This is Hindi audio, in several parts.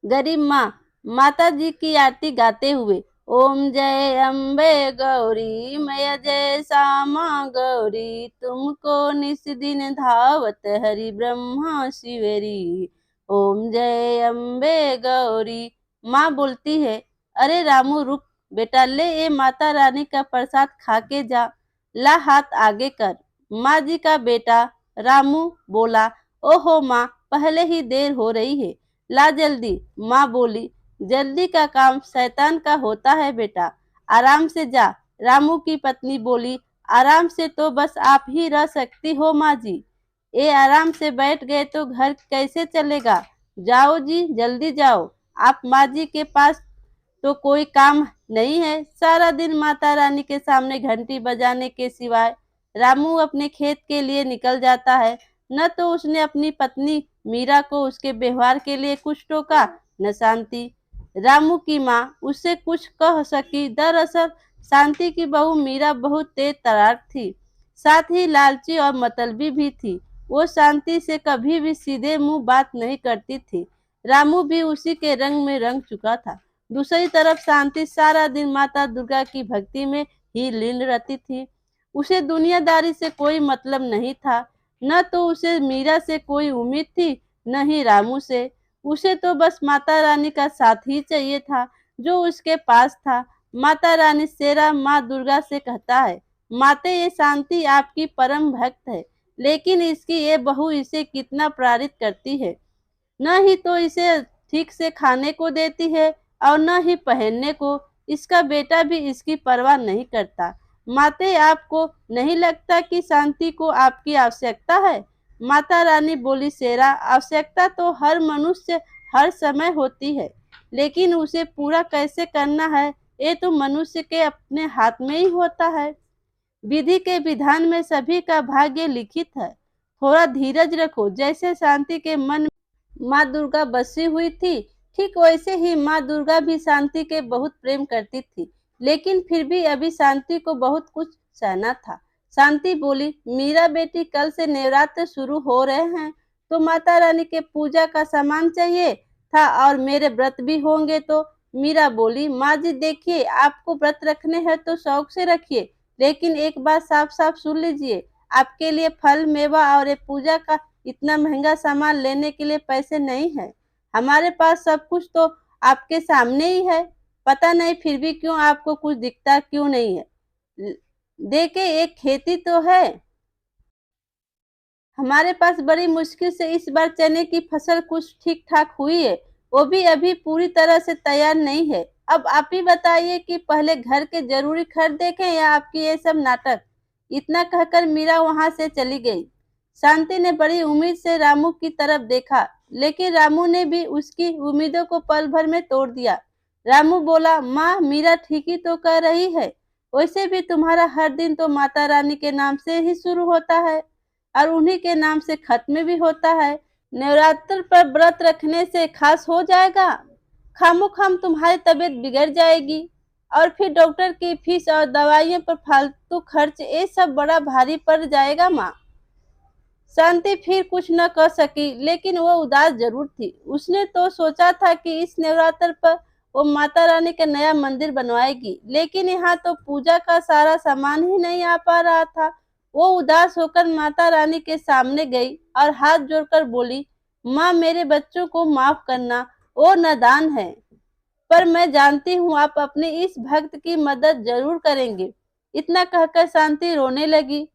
गरीब माँ माता जी की आरती गाते हुए, ओम जय अम्बे गौरी मैया जय श्यामा गौरी, तुमको निस दिन धावत हरि ब्रह्मा शिवेरी। ओम जय अम्बे गौरी। माँ बोलती है, अरे रामू रुक बेटा, ले ये माता रानी का प्रसाद खा के जा। ला हाथ आगे कर। माँ जी का बेटा रामू बोला, ओहो माँ, पहले ही देर हो रही है, ला जल्दी। माँ बोली, जल्दी का काम शैतान का होता है बेटा, आराम से जा। रामू की पत्नी बोली, आराम से तो बस आप ही रह सकती हो माँ जी, ये आराम से बैठ गए तो घर कैसे चलेगा। जाओ जी जल्दी जाओ, आप माँ जी के पास तो कोई काम नहीं है। सारा दिन माता रानी के सामने घंटी बजाने के सिवाय रामू अपने खेत के लिए निकल जाता है। न तो उसने अपनी पत्नी मीरा को उसके व्यवहार के लिए कुछ टोका, न शांति। रामू की माँ उससे कुछ कह सकी। दरअसल शांति की बहू मीरा बहुत तेज तर्रार थी, साथ ही लालची और मतलबी भी थी। वो शांति से कभी भी सीधे मुंह बात नहीं करती थी। रामू भी उसी के रंग में रंग चुका था। दूसरी तरफ शांति सारा दिन माता दुर्गा की भक्ति में ही लीन रहती थी। उसे दुनियादारी से कोई मतलब नहीं था, न तो उसे मीरा से कोई उम्मीद थी, न ही रामू से। उसे तो बस माता रानी का साथ ही चाहिए था, जो उसके पास था। माता रानी शेरा माँ दुर्गा से कहता है, माते ये शांति आपकी परम भक्त है, लेकिन इसकी ये बहू इसे कितना प्रेरित करती है। न ही तो इसे ठीक से खाने को देती है और न ही पहनने को। इसका बेटा भी इसकी परवाह नहीं करता। माते आपको नहीं लगता कि शांति को आपकी आवश्यकता है। माता रानी बोली, शेरा आवश्यकता तो हर मनुष्य हर समय होती है, लेकिन उसे पूरा कैसे करना है ये तो मनुष्य के अपने हाथ में ही होता है। विधि के विधान में सभी का भाग्य लिखित है। थोड़ा धीरज रखो। जैसे शांति के मन माँ दुर्गा बसी हुई थी, ठीक वैसे ही माँ दुर्गा भी शांति के बहुत प्रेम करती थी, लेकिन फिर भी अभी शांति को बहुत कुछ सहना था। शांति बोली, मीरा बेटी, कल से नवरात्र शुरू हो रहे हैं, तो माता रानी के पूजा का सामान चाहिए था और मेरे व्रत भी होंगे। तो मीरा बोली, माँ जी देखिए, आपको व्रत रखने हैं तो शौक से रखिए, लेकिन एक बात साफ साफ सुन लीजिए, आपके लिए फल मेवा और ये पूजा का इतना महंगा सामान लेने के लिए पैसे नहीं है। हमारे पास सब कुछ तो आपके सामने ही है। पता नहीं फिर भी क्यों आपको कुछ दिखता क्यों नहीं है। देखे एक खेती तो है, हमारे पास बड़ी मुश्किल से इस बार चने की फसल कुछ ठीक ठाक हुई है, वो भी अभी पूरी तरह से तैयार नहीं है। अब आप ही बताइए कि पहले घर के जरूरी खर्च देखें या आपकी ये सब नाटक। इतना कहकर मीरा वहां से चली गई। शांति ने बड़ी उम्मीद से रामू की तरफ देखा, लेकिन रामू ने भी उसकी उम्मीदों को पल भर में तोड़ दिया। रामू बोला, माँ मीरा ठीक ही तो कह रही है, वैसे भी तुम्हारा हर दिन तो माता रानी के नाम से ही शुरू होता है और उन्हीं के नाम से खत्म भी होता है। नवरात्र पर व्रत रखने से खास हो जाएगा, खामोखाम तुम्हारी तबीयत बिगड़ जाएगी और फिर डॉक्टर की फीस और दवाइयों पर फालतू खर्च, ये सब बड़ा भारी पड़ जाएगा माँ। शांति फिर कुछ न कर सकी, लेकिन वो उदास जरूर थी। उसने तो सोचा था कि इस नवरात्र पर वो माता रानी का नया मंदिर बनवाएगी, लेकिन यहाँ तो पूजा का सारा सामान ही नहीं आ पा रहा था। वो उदास होकर माता रानी के सामने गई और हाथ जोड़कर बोली, माँ मेरे बच्चों को माफ करना, वो नादान है, पर मैं जानती हूँ आप अपने इस भक्त की मदद जरूर करेंगे। इतना कहकर शांति रोने लगी।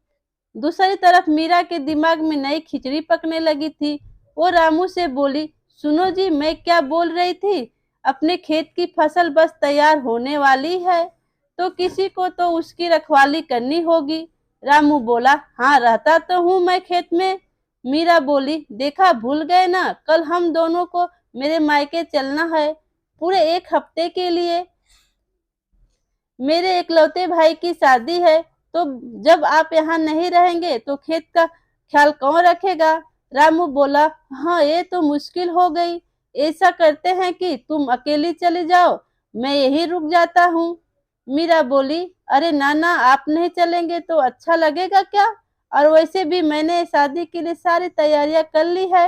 दूसरी तरफ मीरा के दिमाग में नई खिचड़ी पकने लगी थी। वो रामू से बोली, सुनो जी, मैं क्या बोल रही थी, अपने खेत की फसल बस तैयार होने वाली है, तो किसी को तो उसकी रखवाली करनी होगी। रामू बोला, हाँ रहता तो हूँ मैं खेत में। मीरा बोली, देखा भूल गए ना, कल हम दोनों को मेरे मायके चलना है पूरे एक हफ्ते के लिए। मेरे इकलौते भाई की शादी है, तो जब आप यहाँ नहीं रहेंगे तो खेत का ख्याल कौन रखेगा। रामू बोला, हाँ ये तो मुश्किल हो गई। ऐसा करते हैं कि तुम अकेली चली जाओ, मैं यही रुक जाता हूँ। मीरा बोली, अरे ना ना, आप नहीं चलेंगे तो अच्छा लगेगा क्या, और वैसे भी मैंने शादी के लिए सारी तैयारियां कर ली है।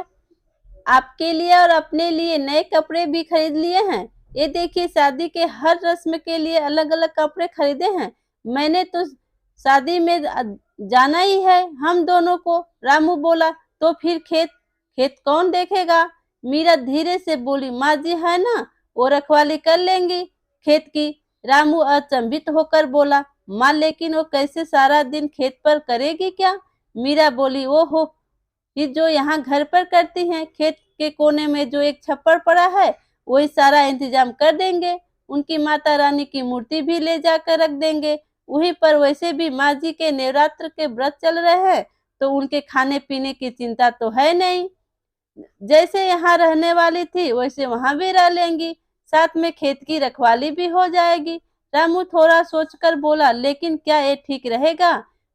आपके लिए और अपने लिए नए कपड़े भी खरीद लिए हैं। ये देखिए शादी के हर रस्म के लिए अलग-अलग कपड़े खरीदे हैं। मैंने तो शादी में जाना ही है हम दोनों को। रामू बोला, तो फिर खेत खेत कौन देखेगा? मीरा धीरे से बोली, माँ जी है ना, वो रखवाली कर लेंगी खेत की। रामू अचंभित होकर बोला, माँ लेकिन वो कैसे सारा दिन खेत पर करेगी क्या? मीरा बोली, ओहो, ये जो यहाँ घर पर करती हैं, खेत के कोने में जो एक छप्पर पड़ा है, वही सारा इंतजाम कर देंगे। उनकी माता रानी की मूर्ति भी ले जाकर रख देंगे। वहीं पर वैसे भी माँ जी के नवरात्र के व्रत चल रहे हैं, तो उनके खाने पीने की चिंता तो है नहीं। जैसे यहाँ रहने वाली थी वैसे वहां भी रह लेंगी, साथ में खेत की रखवाली भी हो जाएगी। रामू थोड़ा सोचकर बोला, लेकिन क्या ये ठीक रहेगा?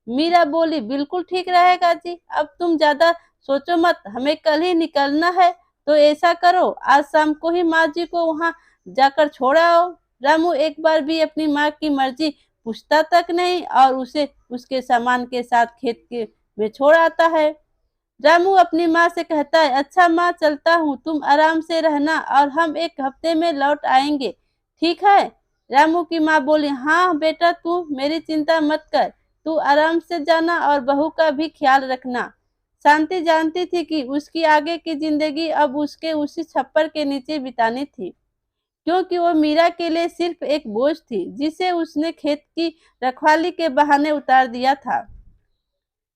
मीरा बोली, बिल्कुल ठीक रहेगा जी, अब तुम ज्यादा सोचो मत, हमें कल ही निकलना है। तो ऐसा करो, आज शाम को ही माँ जी को वहां जाकर छोड़ आओ। रामू एक बार भी अपनी माँ की मर्जी पूछता तक नहीं और उसे उसके सामान के साथ खेत के में छोड़ आता है। रामू अपनी माँ से कहता है, अच्छा माँ चलता हूँ, तुम आराम से रहना और हम एक हफ्ते में लौट आएंगे, ठीक है? रामू की माँ बोली, हाँ बेटा, तू मेरी चिंता मत कर, तू आराम से जाना और बहू का भी ख्याल रखना। शांति जानती थी कि उसकी आगे की जिंदगी अब उसके उसी छप्पर के नीचे बितानी थी, क्योंकि वो मीरा के लिए सिर्फ एक बोझ थी जिसे उसने खेत की रखवाली के बहाने उतार दिया था।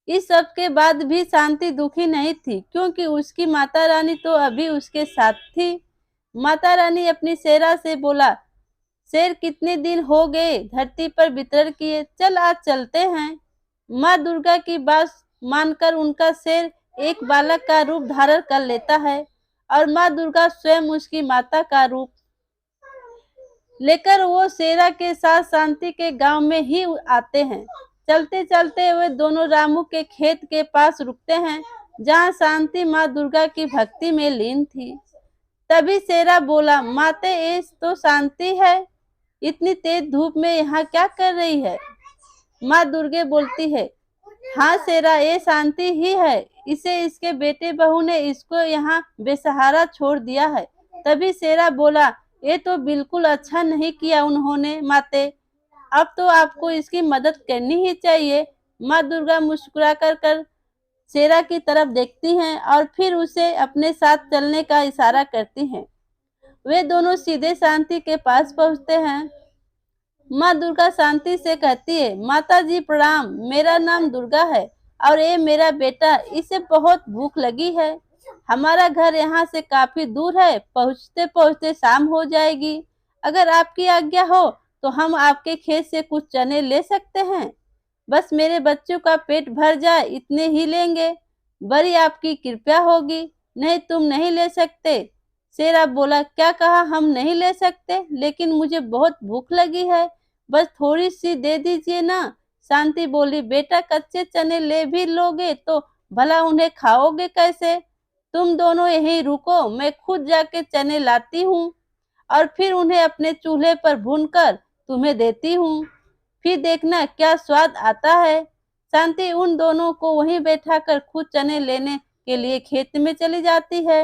इस सब के बाद भी शांति दुखी नहीं थी, क्योंकि उसकी माता रानी तो अभी उसके साथ थी। माता रानी अपनी शेरा से बोला, शेर कितने दिन हो गए धरती पर विचरण किए, चल आज चलते हैं। माँ दुर्गा की बात मानकर उनका शेर एक बालक का रूप धारण कर लेता है और माँ दुर्गा स्वयं उसकी माता का रूप लेकर वो शेरा के साथ शांति के गांव में ही आते हैं। चलते चलते वे दोनों रामू के खेत के पास रुकते हैं, जहाँ शांति माँ दुर्गा की भक्ति में लीन थी। तभी शेरा बोला, माते ये तो शांति है, इतनी तेज धूप में यहाँ क्या कर रही है? माँ दुर्गे बोलती है, हाँ शेरा, ये शांति ही है, इसे इसके बेटे बहू ने इसको यहाँ बेसहारा छोड़ दिया है। तभी शेरा बोला, ये तो बिल्कुल अच्छा नहीं किया उन्होंने माते, अब तो आपको इसकी मदद करनी ही चाहिए। माँ दुर्गा मुस्कुरा कर शेरा की तरफ देखती हैं और फिर उसे अपने साथ चलने का इशारा करती हैं। वे दोनों सीधे शांति के पास पहुंचते हैं। माँ दुर्गा शांति से कहती है, माता जी प्रणाम, मेरा नाम दुर्गा है और ये मेरा बेटा, इसे बहुत भूख लगी है। हमारा घर यहाँ से काफी दूर है, पहुँचते पहुँचते शाम हो जाएगी। अगर आपकी आज्ञा हो तो हम आपके खेत से कुछ चने ले सकते हैं। बस मेरे बच्चों का पेट भर जाए इतने ही लेंगे, बड़ी आपकी कृपया होगी, नहीं तुम नहीं ले सकते। शेरा बोला, क्या कहा हम नहीं ले सकते? लेकिन मुझे बहुत भूख लगी है, बस थोड़ी सी दे दीजिए ना। शांति बोली, बेटा कच्चे चने ले भी लोगे तो भला उन्हें खाओगे कैसे? तुम दोनों यहीं रुको, मैं खुद जाके चने लाती हूँ और फिर उन्हें अपने चूल्हे पर भूनकर तुम्हें देती हूँ, फिर देखना क्या स्वाद आता है। शांति उन दोनों को वहीं बैठाकर खुद चने लेने के लिए खेत में चली जाती है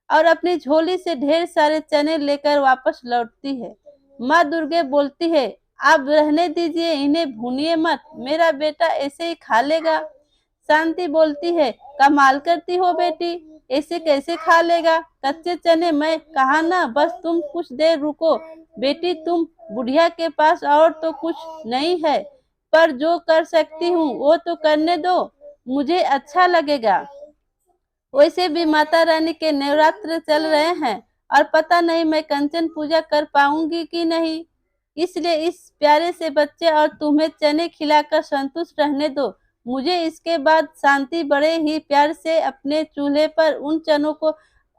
और अपनी झोली से ढेर सारे चने लेकर वापस लौटती है। माँ दुर्गे बोलती है, आप रहने दीजिए, इन्हें भूनिए मत, मेरा बेटा ऐसे ही खा लेगा। शांति बोलती है, कमाल करती हो बेटी, ऐसे कैसे खा लेगा? कच्चे चने मैं कहा ना, बस तुम कुछ देर रुको बेटी, तुम बुढ़िया के पास और तो कुछ नहीं है, पर जो कर सकती हूँ वो तो करने दो, मुझे अच्छा लगेगा। वैसे भी माता रानी के नवरात्र चल रहे हैं और पता नहीं मैं कंचन पूजा कर पाऊंगी कि नहीं, इसलिए इस प्यारे से बच्चे और तुम्हें चने खिलाकर संतुष्ट रहने दो। मुझे इसके बाद शांति बड़े ही प्यार से अपने चूल्हे पर उन चनों को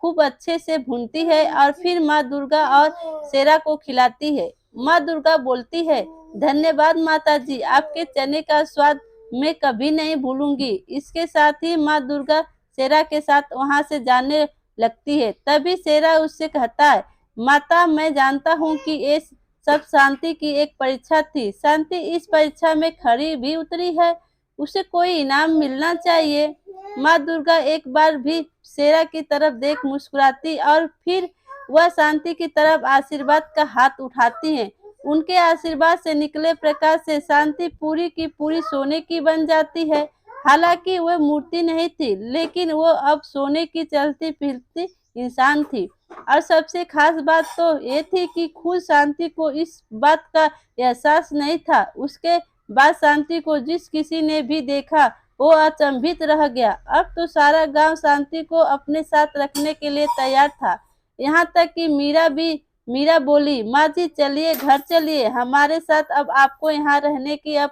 खूब अच्छे से भूनती है और फिर माँ दुर्गा और शेरा को खिलाती है। माँ दुर्गा बोलती है, धन्यवाद माता जी, आपके चने का स्वाद मैं कभी नहीं भूलूंगी। इसके साथ ही माँ दुर्गा शेरा के साथ वहां से जाने लगती है। तभी शेरा उससे कहता है, माता मैं जानता हूँ कि ये सब शांति की एक परीक्षा थी, शांति इस परीक्षा में खरी भी उतरी है। उसे कोई इनाम मिलना चाहिए। माँ दुर्गा एक बार भी शेरा की तरफ देख मुस्कुराती और फिर वह शांति की तरफ आशीर्वाद का हाथ उठाती हैं। उनके आशीर्वाद से निकले प्रकाश से शांति पूरी की पूरी सोने की बन जाती है। हालांकि वह मूर्ति नहीं थी, लेकिन वो अब सोने की चलती फिरती इंसान थी। और सबसे खास बात तो ये थी कि खुद शांति को इस बात का एहसास नहीं था। उसके बाद शांति को जिस किसी ने भी देखा वो अचंभित रह गया। अब तो सारा गांव शांति को अपने साथ रखने के लिए तैयार था। यहाँ तक कि मीरा बोली, माँ जी चलिए घर चलिए हमारे साथ, अब आपको यहाँ रहने की अब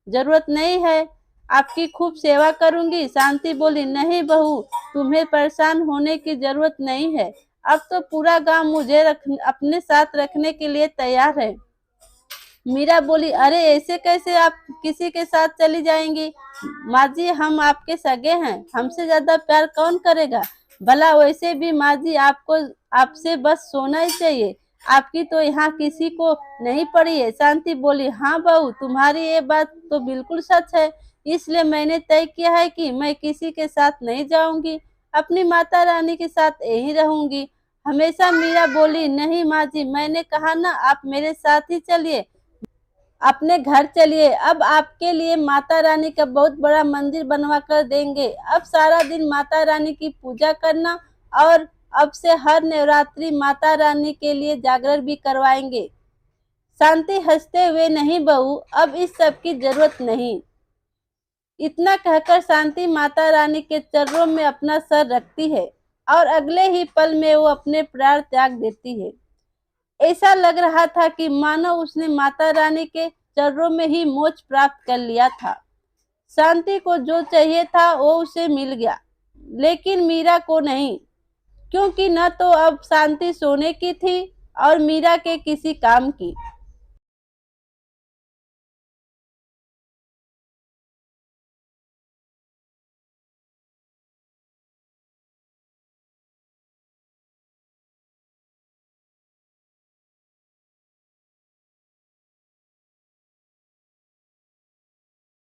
जरूरत नहीं है, आपकी खूब सेवा करूंगी। शांति बोली, नहीं बहू, तुम्हें परेशान होने की जरूरत नहीं है, अब तो पूरा गांव मुझे अपने साथ रखने के लिए तैयार है। मीरा बोली, अरे ऐसे कैसे आप किसी के साथ चली जाएंगी? माँ जी हम आपके सगे हैं, हमसे ज्यादा प्यार कौन करेगा? भला वैसे भी माँ जी आपको आपसे बस सोना ही चाहिए, आपकी तो यहाँ किसी को नहीं पड़ी है। शांति बोली, हाँ बहू तुम्हारी ये बात तो बिल्कुल सच है, इसलिए मैंने तय किया है कि मैं किसी के साथ नहीं जाऊंगी, अपनी माता रानी के साथ यहीं रहूंगी हमेशा। मीरा बोली, नहीं माँ जी, मैंने कहा ना आप मेरे साथ ही चलिए, अपने घर चलिए। अब आपके लिए माता रानी का बहुत बड़ा मंदिर बनवा कर देंगे, अब सारा दिन माता रानी की पूजा करना, और अब से हर नवरात्रि माता रानी के लिए जागरण भी करवाएंगे। शांति हंसते हुए, नहीं बहू, अब इस सब की जरूरत नहीं। इतना कहकर शांति माता रानी के चरणों में अपना सर रखती है और अगले ही पल में वो अपने प्राण त्याग देती है। ऐसा लग रहा था कि मानो उसने माता रानी के चरणों में ही मोक्ष प्राप्त कर लिया था। शांति को जो चाहिए था वो उसे मिल गया, लेकिन मीरा को नहीं, क्योंकि न तो अब शांति सोने की थी और मीरा के किसी काम की।